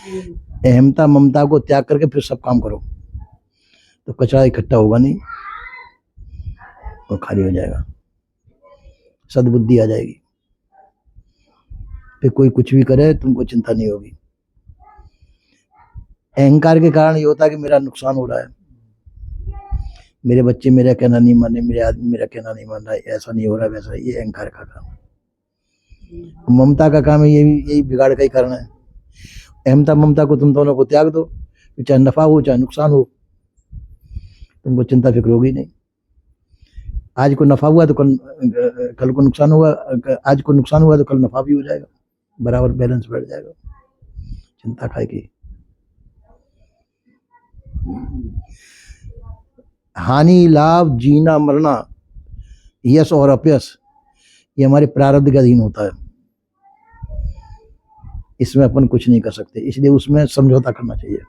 अहमता ममता को त्याग करके फिर सब काम करो तो कचरा इकट्ठा होगा नहीं और खाली हो जाएगा, सद्बुद्धि आ जाएगी। फिर कोई कुछ भी करे तुमको चिंता नहीं होगी। अहंकार के कारण ये होता है कि मेरा नुकसान हो रहा है, मेरे बच्चे मेरा कहना नहीं माने, मेरे आदमी मेरा कहना नहीं मान रहा है, ऐसा नहीं हो रहा वैसा। ये अहंकार का काम है। ममता का काम है यही बिगाड़ का ही कारण है। अहमता ममता को तुम दोनों को त्याग दो, चाहे नफा हो चाहे नुकसान हो, तुमको चिंता फिक्र होगी नहीं। आज को नफा हुआ तो कल को नुकसान हुआ, आज को नुकसान हुआ तो कल नफा भी हो जाएगा, बराबर बैलेंस बैठ जाएगा। चिंता खाए की। हानि लाभ जीना मरना, यश और अपयश, ये हमारे प्रारब्ध के अधीन होता है। इसमें अपन कुछ नहीं कर सकते, इसलिए उसमें समझौता करना चाहिए।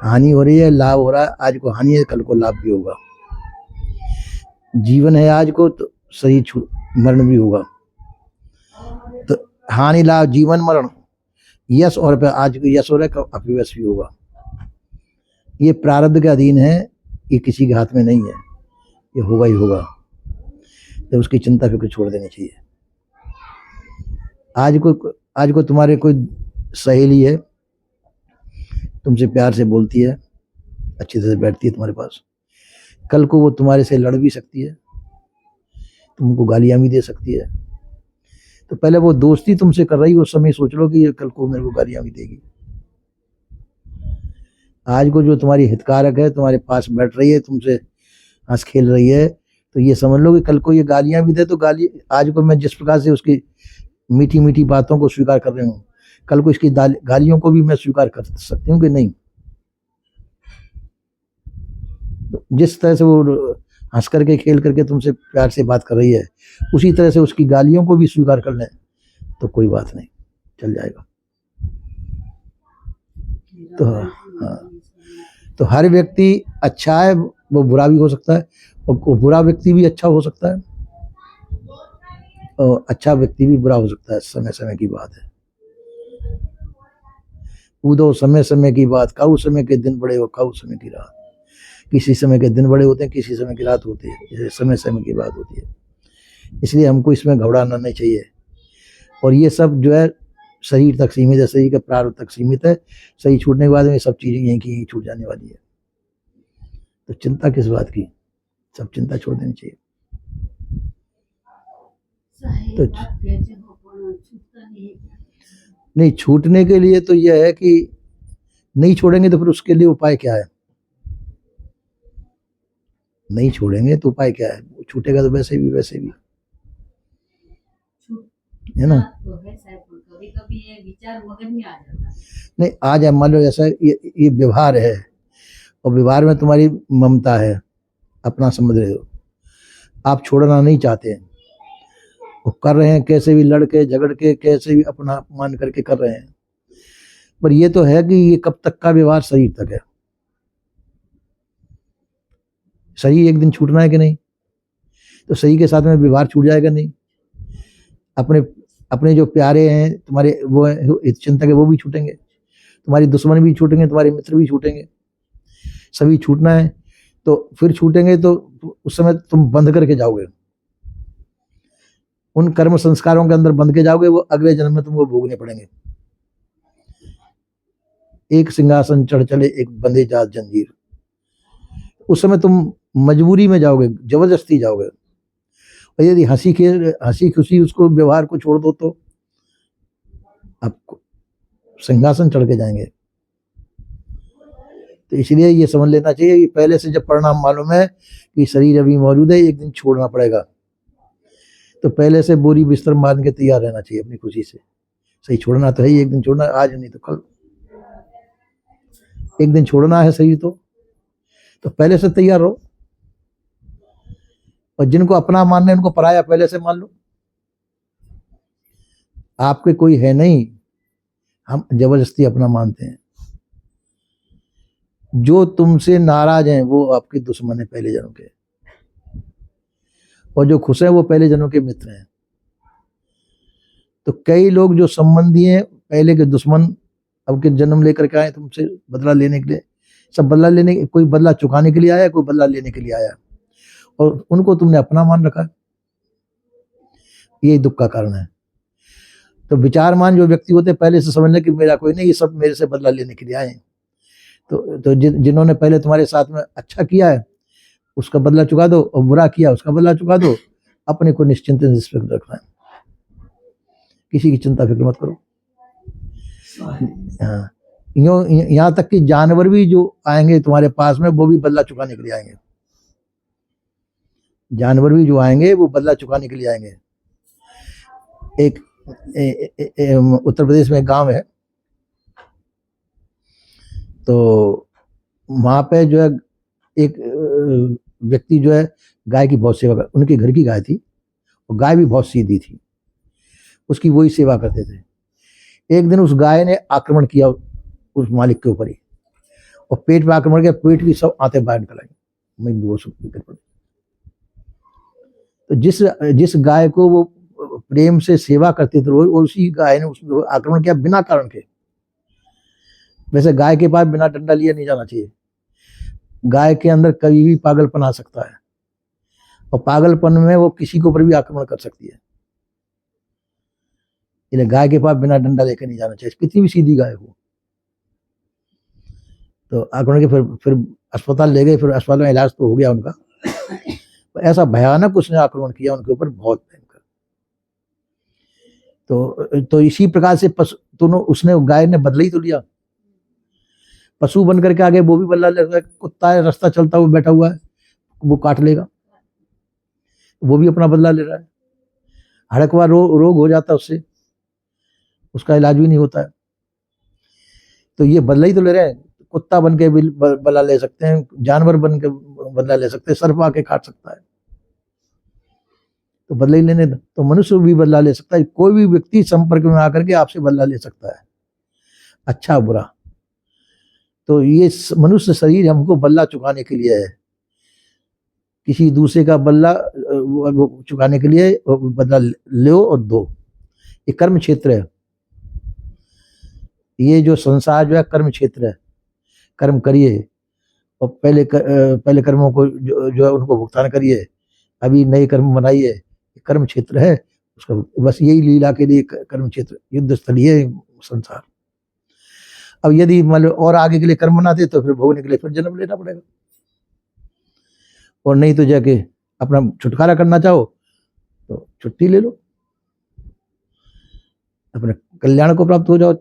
हानि हो रही है, लाभ हो रहा है, आज को हानि है कल को लाभ भी होगा। जीवन है आज को तो शरीर मरण भी होगा। तो हानि लाभ जीवन मरण, यश और आज को यश हो रहा है अपयश भी होगा। ये प्रारब्ध के अधीन है, ये किसी के हाथ में नहीं है, ये होगा ही होगा। तो उसकी चिंता फिर छोड़ देनी चाहिए। आज को तुम्हारे कोई सहेली है, तुमसे प्यार से बोलती है, अच्छी तरह से बैठती है तुम्हारे पास, कल को वो तुम्हारे से लड़ भी सकती है, तुमको गालियां भी दे सकती है। तो पहले वो दोस्ती तुमसे कर रही है, उस समय सोच लो कि कल को मेरे को गालियां भी देगी। आज को जो तुम्हारी हितकारक है, तुम्हारे पास बैठ रही है, तुमसे हंस खेल रही है, तो ये समझ लो कि कल को ये गालियां भी दे तो आज को मैं जिस प्रकार से उसकी मीठी मीठी बातों को स्वीकार कर रही हूँ, कल को इसकी गालियों को भी मैं स्वीकार कर सकती हूँ कि नहीं। तो जिस तरह से वो हंस करके खेल करके तुमसे प्यार से बात कर रही है, उसी तरह से उसकी गालियों को भी स्वीकार कर लें तो कोई बात नहीं, चल जाएगा। तो हाँ, तो हर व्यक्ति अच्छा है, वो बुरा भी हो सकता है, और बुरा व्यक्ति भी अच्छा हो सकता है, और अच्छा व्यक्ति भी बुरा हो सकता है। समय समय की बात है। कूदो समय समय की बात, काऊ समय के दिन बड़े हो काऊ समय की रात। किसी समय के दिन बड़े होते हैं, किसी समय की रात होती है, जैसे समय समय की बात होती है। इसलिए हमको इसमें घबराना नहीं चाहिए। और ये सब जो है शरीर तक सीमित है, शरीर के प्रारब्ध तक सीमित है। शरीर छूटने के बाद में ये सब चीजें यहीं की छूट जाने वाली है। तो चिंता किस बात की, सब चिंता छोड़ देनी चाहिए। तो नहीं, छूटने के लिए तो यह है कि नहीं छोड़ेंगे तो फिर उसके लिए उपाय क्या है? नहीं छोड़ेंगे तो उपाय क्या है? छूटेगा तो वैसे भी है ना। कभी ये विचार मगज में आ जाता है। नहीं आ जाए, मान लो ऐसा ये व्यवहार है, और व्यवहार में तुम्हारी ममता है, अपना समझ रहे हो, आप छोड़ना नहीं चाहते हैं, वो कर रहे हैं, कैसे भी लड़के झगड़ के कैसे भी अपना मान करके कर रहे हैं। पर ये तो है कि ये कब तक का व्यवहार शरीर तक है। शरीर एक दिन छूटना है कि नहीं, तो शरीर के साथ में व्यवहार छूट जाएगा नहीं। अपने जो प्यारे हैं तुम्हारे, वो हितचिंतक है, वो भी छूटेंगे, तुम्हारी दुश्मन भी छूटेंगे, तुम्हारे मित्र भी छूटेंगे, सभी छूटना है। तो फिर छूटेंगे तो उस समय तुम बंध करके जाओगे, उन कर्म संस्कारों के अंदर बंध के जाओगे, वो अगले जन्म में तुमको भोगने पड़ेंगे। एक सिंहासन चढ़ चले एक बंधे जात जंजीर, उस समय तुम मजबूरी में जाओगे, जबरदस्ती जाओगे। और यदि हंसी खुशी उसको व्यवहार को छोड़ दो तो आप सिंहासन चढ़ के जाएंगे। तो इसलिए ये समझ लेना चाहिए कि पहले से जब परिणाम मालूम है कि शरीर अभी मौजूद है, एक दिन छोड़ना पड़ेगा, तो पहले से बोरी बिस्तर मान के तैयार रहना चाहिए अपनी खुशी से। सही छोड़ना तो है ही, एक दिन छोड़ना, आज नहीं तो कल, एक दिन छोड़ना है शरीर तो पहले से तैयार रहो। और जिनको अपना मानना है उनको पराया पहले से मान लो। आपके कोई है नहीं, हम जबरदस्ती अपना मानते हैं। जो तुमसे नाराज हैं वो आपके दुश्मन है पहले जन्म के, और जो खुश हैं वो पहले जन्म के मित्र हैं। तो कई लोग जो संबंधी हैं पहले के दुश्मन अब के जन्म लेकर के आए तुमसे बदला लेने के लिए, सब बदला लेने, कोई बदला चुकाने के लिए आया, कोई बदला लेने के लिए आया, और उनको तुमने अपना मान रखा। यही दुख का कारण है। तो विचारमान जो व्यक्ति होते हैं पहले से समझ लें कि मेरा कोई नहीं, ये सब मेरे से बदला लेने के लिए आए हैं। तो जिन्होंने पहले तुम्हारे साथ में अच्छा किया है उसका बदला चुका दो, और बुरा किया उसका बदला चुका दो। अपने को निश्चिंत निष्पक्ष रखना है, किसी की चिंता फिक्र मत करो। हाँ, यहाँ तक कि जानवर भी जो आएंगे तुम्हारे पास में वो भी बदला चुकाने के लिए आएंगे। जानवर भी जो आएंगे वो बदला चुकाने के लिए आएंगे। एक उत्तर प्रदेश में एक गांव है, तो वहां पे जो है एक व्यक्ति जो है गाय की बहुत सेवा कर, उनके घर की गाय थी और गाय भी बहुत सीधी थी, उसकी वही सेवा करते थे। एक दिन उस गाय ने आक्रमण किया उस मालिक के ऊपर ही, और पेट पे आक्रमण किया, पेट की सब आंतें बाहर निकल आई, मैं वो सब गिर पड़ी। तो जिस गाय को वो प्रेम से सेवा करते थे रोज, उसी गाय ने उसको आक्रमण किया बिना कारण के। वैसे गाय के पास बिना डंडा लिए नहीं जाना चाहिए। गाय के अंदर कभी भी पागलपन आ सकता है, और पागलपन में वो किसी के ऊपर भी आक्रमण कर सकती है। इसलिए गाय के पास बिना डंडा लेकर नहीं जाना चाहिए, कितनी भी सीधी गाय हो। तो आक्रमण के फिर अस्पताल ले गए, फिर अस्पताल में इलाज तो हो गया उनका। ऐसा भयानक उसने आक्रमण किया उनके ऊपर, बहुत भयंकर। तो इसी प्रकार से उसने गाय ने बदला ही तो लिया, पशु बन करके आगे वो भी बदला ले रहा है। कुत्ता है, रास्ता चलता हुआ बैठा हुआ है, वो काट लेगा, वो भी अपना बदला ले रहा है। हड़कवा रोग हो जाता है उससे, उसका इलाज भी नहीं होता है। तो ये बदला ही तो ले रहे हैं। कुत्ता बन के बदला ले सकते हैं, जानवर बन के बदला ले सकते हैं, सर्प आके काट सकता है, तो बदला ही लेने दो। तो मनुष्य भी बदला ले सकता है, कोई भी व्यक्ति संपर्क में आकर के आपसे बदला ले सकता है, अच्छा बुरा। तो ये मनुष्य शरीर हमको बदला चुकाने के लिए है, किसी दूसरे का बदला चुकाने के लिए बदला लो और दो। ये कर्म क्षेत्र है, ये जो संसार जो है कर्म क्षेत्र है। कर्म करिए और पहले कर्मों को जो है उनको भुगतान करिए, अभी नए कर्म बनाइए। कर्म क्षेत्र है उसका, बस यही लीला के लिए कर्म क्षेत्र, युद्ध स्थलीय है संसार। अब यदि मतलब और आगे के लिए कर्म बनाते तो फिर भोगने के लिए फिर जन्म लेना पड़ेगा, और नहीं तो जाके अपना छुटकारा करना चाहो तो छुट्टी ले लो, अपने कल्याण को प्राप्त हो जाओ,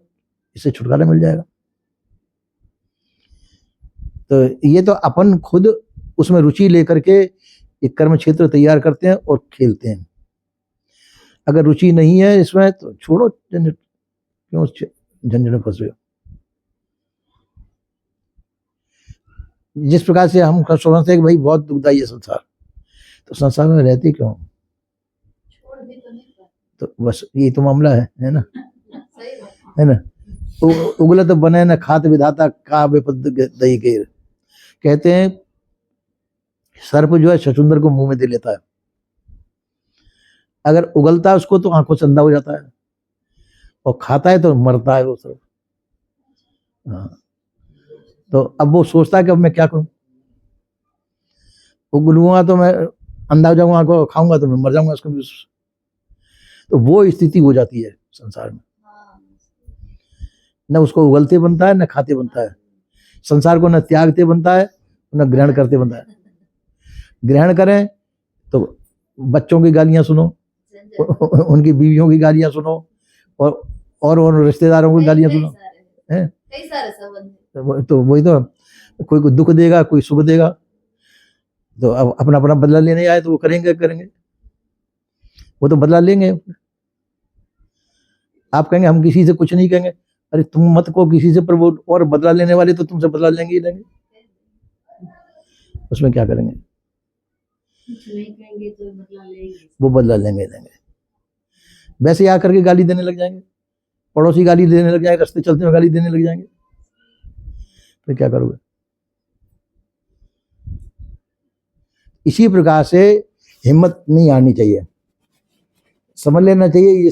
इससे छुटकारा मिल जाएगा। तो ये तो अपन खुद उसमें रुचि लेकर के एक कर्म क्षेत्र तैयार करते हैं और खेलते हैं। अगर रुचि नहीं है इसमें तो छोड़ो झंझट, क्यों झंझट में फंस रहे हो। जिस प्रकार से हम समझते हैं कि भाई बहुत दुखदाई है संसार, तो संसार में रहते क्यों? तो बस ये तो मामला है ना, है ना। उगलत बने न खात विधाता का बेपद दही केर। कहते हैं सर्प जो है छछूंदर को मुंह में दे लेता है, अगर उगलता है उसको तो आंखों से अंधा हो जाता है, और खाता है तो मरता है वो सर्प। हाँ, तो अब वो सोचता है कि अब मैं क्या करूं, उगलूंगा तो मैं अंधा हो जाऊंगा, आंखों खाऊंगा तो मैं मर जाऊंगा उसको। तो वो स्थिति हो जाती है संसार में, न उसको उगलते बनता है न खाते बनता है, संसार को न त्यागते बनता है न ग्रहण करते बनता है। ग्रहण करें तो बच्चों की गालियां सुनो, उनकी बीवियों की गालियां सुनो, और रिश्तेदारों की गालियां सुनो, हैं तो वही तो, कोई दुख देगा कोई सुख देगा। तो अब अपना अपना बदला लेने आए तो वो करेंगे, वो तो बदला लेंगे। आप कहेंगे हम किसी से कुछ नहीं कहेंगे, अरे तुम मत को किसी से, पर वो और बदला लेने वाले तो तुमसे बदला लेंगे ही लेंगे, उसमें क्या करेंगे? वो बदला लेंगे। वैसे आकर के गाली देने लग जाएंगे, पड़ोसी गाली देने लग जाएंगे, रास्ते चलते हुए गाली देने लग जाएंगे, फिर क्या करोगे? इसी प्रकार से हिम्मत नहीं आनी चाहिए, समझ लेना चाहिए ये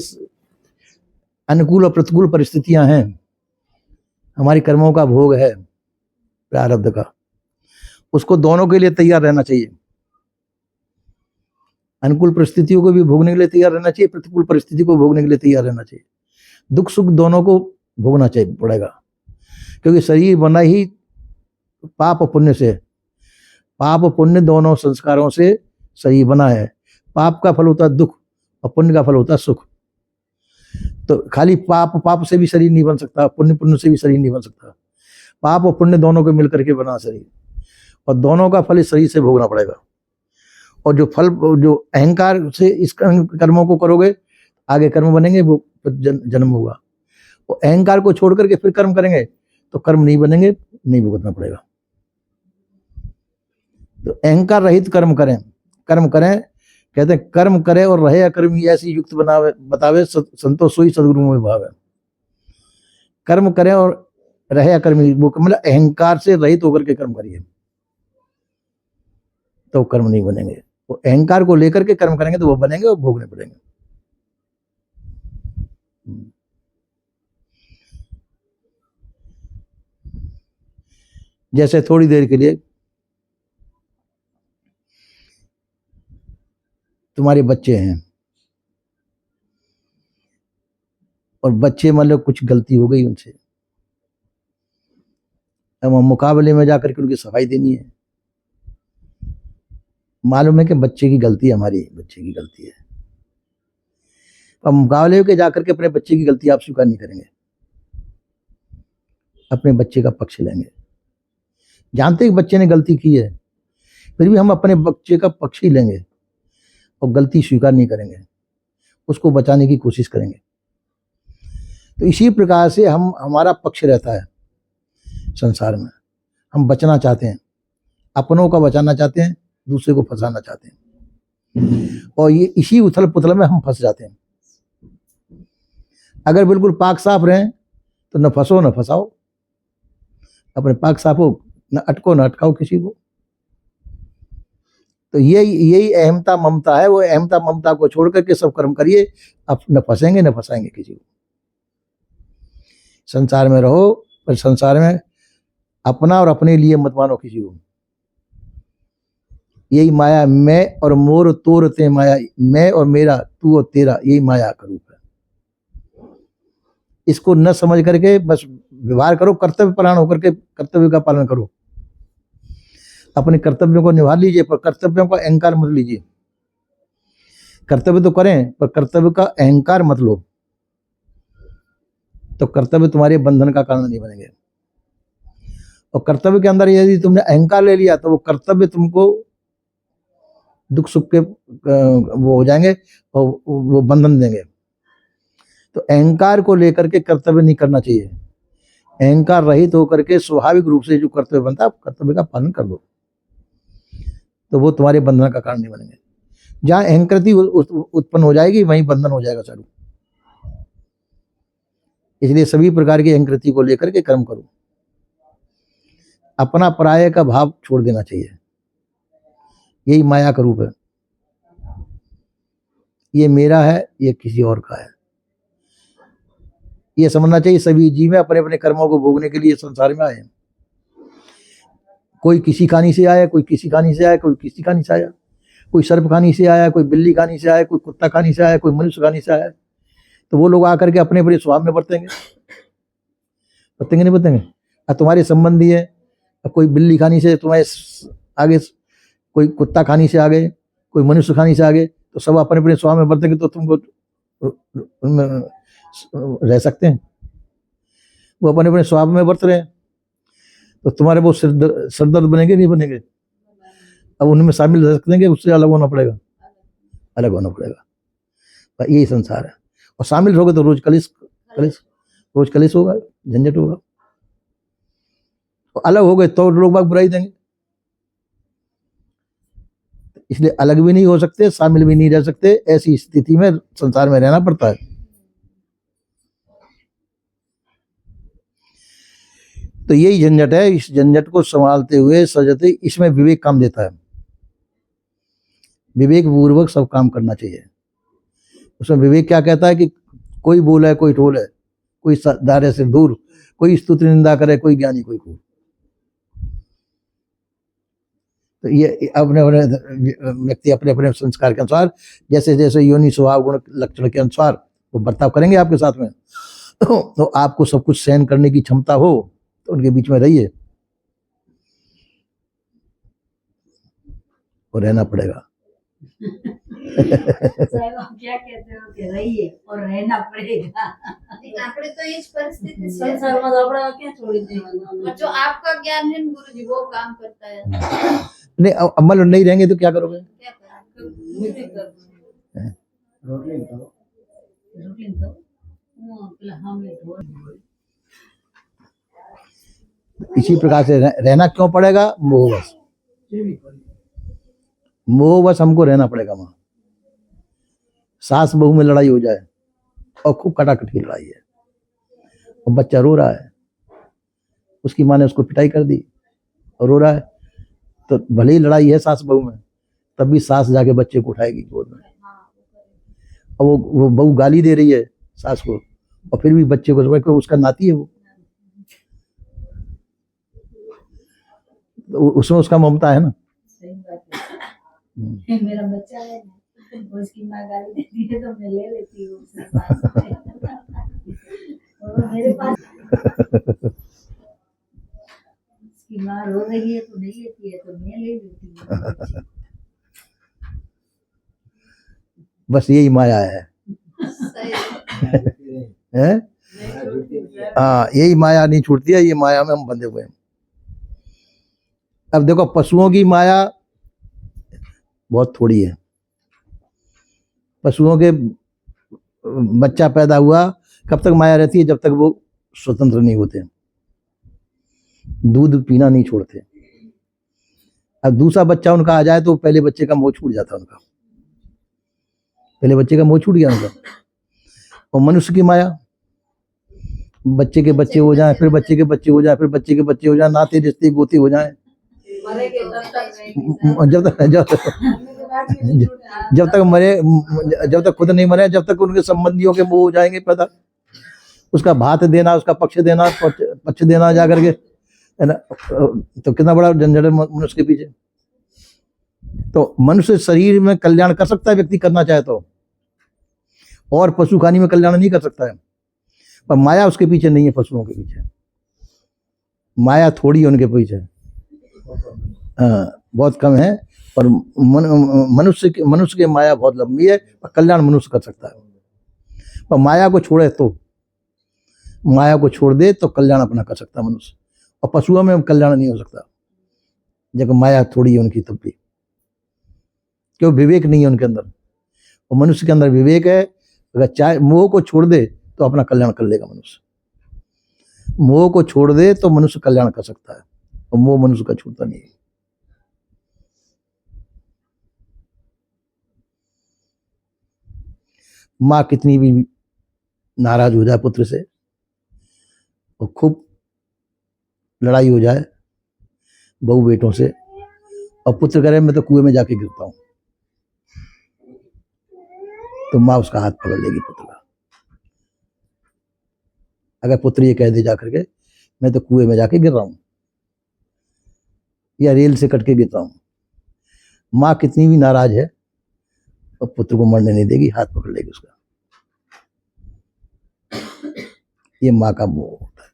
अनुकूल और प्रतिकूल परिस्थितियां हैं, हमारी कर्मों का भोग है प्रारब्ध का, उसको दोनों के लिए तैयार रहना चाहिए। अनुकूल परिस्थितियों को भी भोगने के लिए तैयार रहना चाहिए, प्रतिकूल परिस्थिति को भोगने के लिए तैयार रहना चाहिए। दुख सुख दोनों को भोगना चाहिए पड़ेगा, क्योंकि शरीर बना ही पाप और पुण्य से, पाप और पुण्य दोनों संस्कारों से शरीर बना है। पाप का फल होता है दुख और पुण्य का फल होता है सुख। तो खाली पाप से भी शरीर नहीं बन सकता, पुण्य से भी शरीर नहीं बन सकता। पाप और पुण्य दोनों को मिलकर के बना शरीर, और दोनों का फल इस शरीर से भोगना पड़ेगा। और जो फल, जो अहंकार से इस कर्मों को करोगे, आगे कर्म बनेंगे, वो जन्म होगा। वो अहंकार को छोड़ करके फिर कर्म करेंगे तो कर्म नहीं बनेंगे, नहीं भुगतना पड़ेगा। तो अहंकार रहित कर्म करें, कर्म करें। कहते हैं कर्म करे और रहे अकर्मी ऐसी युक्त बनावे बतावे, संतोष सोई सदगुरु में भाव है। कर्म करें और रहे अकर्मी, वो मतलब अहंकार से रहित होकर के कर्म करिए, तो कर्म नहीं बनेंगे। वो अहंकार को लेकर के कर्म करेंगे तो वो बनेंगे और भोगने पड़ेंगे। जैसे थोड़ी देर के लिए तुम्हारे बच्चे हैं और बच्चे मतलब कुछ गलती हो गई उनसे, अब हम मुकाबले में जाकर के उनकी सफाई देनी है। मालूम है कि बच्चे की गलती है, हमारी बच्चे की गलती है, अब मुकाबले के जाकर के अपने बच्चे की गलती आप स्वीकार नहीं करेंगे, अपने बच्चे का पक्ष लेंगे। जानते हैं कि बच्चे ने गलती की है, फिर भी हम अपने बच्चे का पक्ष ही लेंगे और गलती स्वीकार नहीं करेंगे, उसको बचाने की कोशिश करेंगे। तो इसी प्रकार से हमारा पक्ष रहता है संसार में। हम बचना चाहते हैं, अपनों का बचाना चाहते हैं, दूसरे को फंसाना चाहते हैं, और ये इसी उथल पुथल में हम फंस जाते हैं। अगर बिल्कुल पाक साफ रहें तो न फंसो न फंसाओ, अपने पाक साफ हो, न अटको न अटकाओ किसी को। तो यही अहमता ममता है। वो अहमता ममता को छोड़ करके सब कर्म करिए, अब न फंसेंगे न फंसाएंगे किसी को। संसार में रहो, पर संसार में अपना और अपने लिए मत मानो किसी को। यही माया, मैं और मोर तोर ते माया, मैं और मेरा, तू और तेरा, यही माया का रूप है। इसको न समझ करके बस व्यवहार करो, कर्तव्य परायण होकर के कर्तव्य का पालन करो, अपने कर्तव्यों को निभा लीजिए, पर कर्तव्यों का अहंकार मत लीजिए। कर्तव्य तो करें पर कर्तव्य का अहंकार मत लो, तो कर्तव्य तुम्हारे बंधन का कारण नहीं बनेंगे। और कर्तव्य के अंदर यदि तुमने अहंकार ले लिया तो वो कर्तव्य तुमको दुख सुख के वो हो जाएंगे और वो बंधन देंगे। तो अहंकार को लेकर के कर्तव्य नहीं करना चाहिए। अहंकार रहित होकर के स्वाभाविक रूप से जो कर्तव्य बनता है, कर्तव्य का पालन कर दो, तो वो तुम्हारे बंधन का कारण नहीं बनेंगे। जहां अहंकृति उत्पन्न हो जाएगी वहीं बंधन हो जाएगा चालू। इसलिए सभी प्रकार की अहंकृति को लेकर के कर्म करो। अपना पराये का भाव छोड़ देना चाहिए, यही माया का रूप है। ये मेरा है, ये किसी और का है, ये समझना चाहिए। सभी जीव अपने अपने कर्मों को भोगने के लिए संसार में आए हैं। कोई किसी कहानी से आया, कोई किसी कहानी से आया, कोई किसी कहानी से आया, कोई सर्प कहानी से आया, कोई बिल्ली कहानी से आया, कोई कुत्ता कहानी से आया, कोई मनुष्य कहानी से आया। तो वो लोग आकर के अपने अपने स्वभाव में बरतेंगे, नहीं बरतेंगे। अब तुम्हारे संबंधी है, अब कोई बिल्ली कहानी से तुम्हारे आगे, कोई कुत्ता कहानी से आगे, कोई मनुष्य कहानी से आगे, तो सब अपने अपने स्वभाव में बरतेंगे, तो तुमको रह सकते हैं। वो अपने अपने स्वभाव में बरत रहे हैं, तो तुम्हारे वो सरदर्द बनेंगे नहीं बनेंगे। अब उनमें शामिल रह सकते हैं, उससे अलग होना पड़ेगा, अलग होना पड़ेगा। यही संसार है। और शामिल होगे तो रोज कलेश होगा, झंझट होगा। और अलग हो गए तो लोग बाग बुराई देंगे। इसलिए अलग भी नहीं हो सकते, शामिल भी नहीं रह सकते। ऐसी स्थिति में संसार में रहना पड़ता है। तो यही झंझट है। इस झंझट को संभालते हुए सजते, इसमें विवेक काम देता है। विवेक पूर्वक सब काम करना चाहिए। उसमें विवेक क्या कहता है कि कोई बोल है, कोई ढोल है, कोई दायरे से दूर, कोई स्तुति निंदा करे, कोई ज्ञानी, कोई कूड़। तो ये अपने अपने व्यक्ति अपने अपने संस्कार के अनुसार, जैसे जैसे योनि स्वभाव गुण लक्षण के अनुसार वो बर्ताव करेंगे आपके साथ में। तो आपको सब कुछ सहन करने की क्षमता हो तो उनके बीच में रहिए, और रहना पड़ेगा। साहब आप क्या कहते हो कि रहिए और रहना पड़ेगा? આપણે તો એ જ પરિસ્થિતિ છે संसाરમાં तो આપણે क्या छोड़ देंगे? और जो आपका ज्ञान है गुरुजी वो काम करता है। नहीं, अमल नहीं रहेंगे तो क्या करोगे? क्या करें? रूटीन तो हमें इसी प्रकार से रहना क्यों पड़ेगा? मोहवश, मोहवश हमको रहना पड़ेगा। वहां सास बहू में लड़ाई हो जाए और खूब कटाकट की लड़ाई है, और बच्चा रो रहा है, उसकी माँ ने उसको पिटाई कर दी और रो रहा है, तो भले ही लड़ाई है सास बहू में, तब भी सास जाके बच्चे को उठाएगी गोद में, और वो बहू गाली दे रही है सास को, और फिर भी बच्चे को, उसका नाती है वो, तो उसमें उसका ममता है ना। सही बात है। मेरा बच्चा है ना, उसकी माँ गाली देती है तो मैं ले लेती हूँ उसके पास से। और मेरे पास उसकी माँ रो रही है तो नहीं लेती है तो मैं ले लेती हूँ। बस यही माया है, हैं? हाँ, यही माया नहीं छूटती है, ये माया में हम बंधे हुए हैं। अब देखो, पशुओं की माया बहुत थोड़ी है। पशुओं के बच्चा पैदा हुआ, कब तक माया रहती है? जब तक वो स्वतंत्र नहीं होते, दूध पीना नहीं छोड़ते। अब दूसरा बच्चा उनका आ जाए तो पहले बच्चे का मोह छूट जाता है उनका, पहले बच्चे का मोह छूट गया उनका। और मनुष्य की माया, बच्चे के बच्चे हो जाए, फिर बच्चे के बच्चे हो जाए, फिर बच्चे के बच्चे हो जाए, नाते रिश्ते गोते हो जाए, जब तक मरे, जब तक खुद नहीं मरे, जब तक उनके संबंधियों के मोह हो जाएंगे पैदा, उसका भात देना, उसका पक्ष देना, पक्ष देना जाकर के, है ना, तो कितना बड़ा झंझट है मनुष्य के पीछे। तो मनुष्य शरीर में कल्याण कर सकता है व्यक्ति, करना चाहे तो, और पशु खानी में कल्याण नहीं कर सकता है। पर माया उसके पीछे नहीं है, पशुओं के पीछे माया थोड़ी है उनके पीछे, बहुत कम है। और मनुष्य की माया बहुत लंबी है, पर कल्याण मनुष्य कर सकता है। पर माया को छोड़े तो, माया को छोड़ दे तो कल्याण अपना कर सकता है मनुष्य, और पशुओं में कल्याण नहीं हो सकता जब माया थोड़ी है उनकी, तब भी क्यों? विवेक नहीं है उनके अंदर। और मनुष्य के अंदर विवेक है। अगर चाहे मोह को छोड़ दे तो अपना कल्याण कर लेगा मनुष्य। मोह को छोड़ दे तो मनुष्य कल्याण कर सकता है, और मोह मनुष्य का छूटता नहीं है। माँ कितनी भी नाराज हो जाए पुत्र से, और खूब लड़ाई हो जाए बहू बेटों से, और पुत्र करे मैं तो कुएं में जाके गिरता हूं, तो माँ उसका हाथ पकड़ लेगी पुत्र का। अगर पुत्र ये कह दे जाकर के मैं तो कुएं में जाके गिर रहा हूं, या रेल से कट के गिरता हूं, माँ कितनी भी नाराज है और पुत्र को मरने नहीं देगी, हाथ पकड़ लेगी उसका। ये माँ का मोह होता है।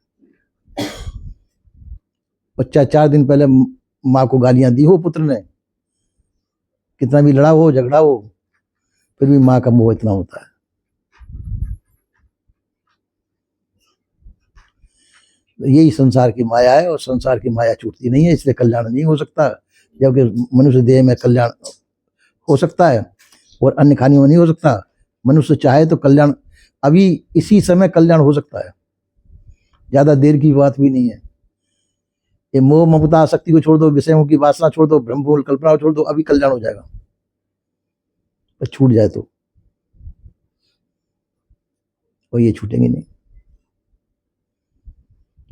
बच्चा 4 दिन पहले माँ को गालियां दी हो पुत्र ने, कितना भी लड़ा हो झगड़ा हो, फिर भी माँ का मोह इतना होता है। यही संसार की माया है, और संसार की माया छूटती नहीं है, इसलिए कल्याण नहीं हो सकता। जबकि मनुष्य देह में कल्याण हो सकता है और अन्य खानियों में नहीं हो सकता। मनुष्य चाहे तो कल्याण अभी इसी समय कल्याण हो सकता है, ज्यादा देर की बात भी नहीं है। ये मोह ममता आसक्ति को छोड़ दो, विषयों की वासना छोड़ दो, भ्रम भूल कल्पना को छोड़ दो, अभी कल्याण हो जाएगा। पर छूट जाए तो, और ये छूटेंगे नहीं।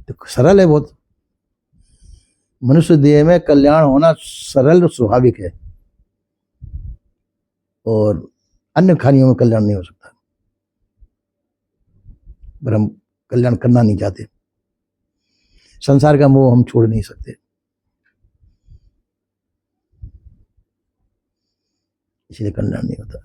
तो सरल है बहुत, मनुष्य देह में कल्याण होना सरल और स्वाभाविक है, और अन्य खानियों में कल्याण नहीं हो सकता। पर हम कल्याण करना नहीं चाहते। संसार का मोह हम छोड़ नहीं सकते, इसलिए कल्याण नहीं होता।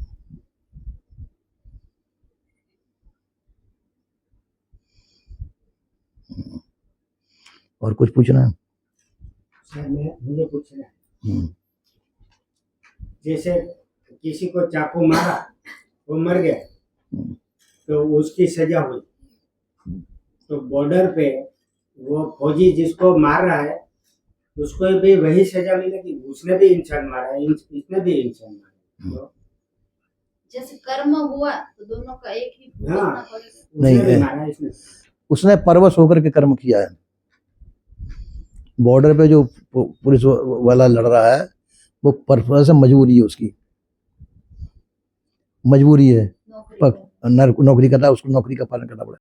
और कुछ पूछना है? सर मुझे पूछना है, हम्म, जैसे किसी को चाकू मारा, वो मर गया, तो उसकी सजा हुई, तो बॉर्डर पे वो फौजी जिसको मार रहा है उसको भी वही सजा मिलेगी? उसने भी इंसान मारा है, इसने भी इंसान मारा है, जैसे कर्म हुआ तो दोनों का एक ही भुगतना हाँ। पड़ेगा। नहीं, उसने भी मारा है, इसने। उसने परवश होकर के कर्म किया है। बॉर्डर पे जो पुलिस वाला लड़ रहा है वो परवश से मजबूरी है, उसकी मजबूरी है, नौकरी नौकरी करता है, उसको नौकरी का पालन करना पड़ेगा।